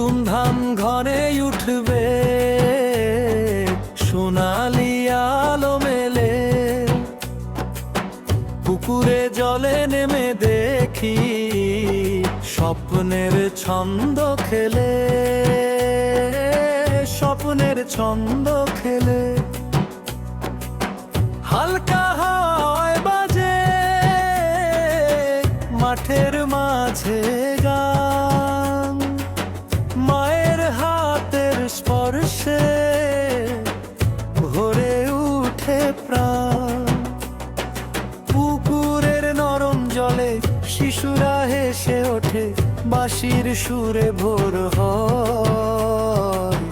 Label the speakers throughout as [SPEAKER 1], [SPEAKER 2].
[SPEAKER 1] নতুন ধান ঘরে উঠবে, সোনালি আলো মেলে। পুকুরে জলে নেমে দেখি স্বপ্নের ছন্দ খেলে, স্বপ্নের ছন্দ খেলে। হালকা হাওয়ায় বাজে মাঠের মাঝে গান, মায়ের হাতের স্পর্শে ভরে উঠে প্রাণ। পুকুরের নরম জলে শিশুরা হেসে ওঠে, বাঁশির সুরে ভোর হয়,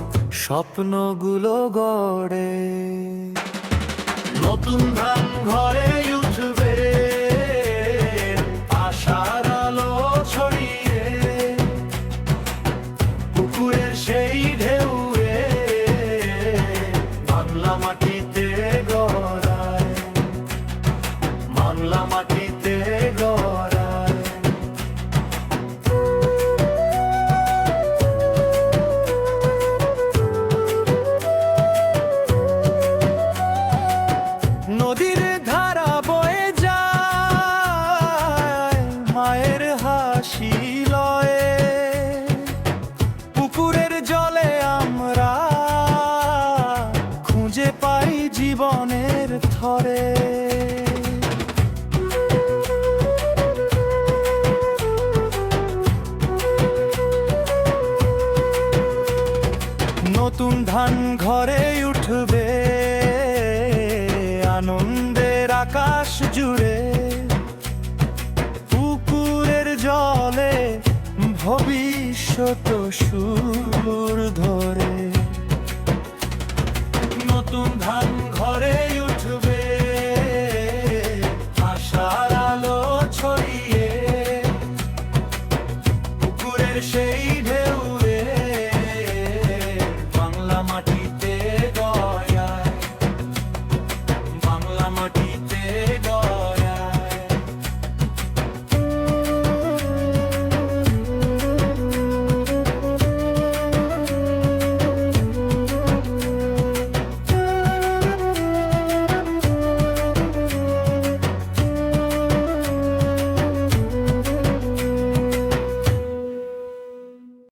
[SPEAKER 1] স্বপ্নগুলো গড়ে। নতুন ধান ঘরে উঠবে, আশার আলো ছড়িয়ে। পুকুরের সেই ঢেউয়ে বাংলা মাটিতে গড়ায়, বাংলা মাটিতে গড়ায়। নদীর ধারা বয়ে যায় মায়ের হাসি লয়ে, পুকুরের জলে আমরা খুঁজে পাই জীবনের থরে। নতুন ধান ঘরে উঠবে, আনন্দের আকাশ জুড়ে। পুকুরের জলে ভবিষ্যৎ সুর ধরে।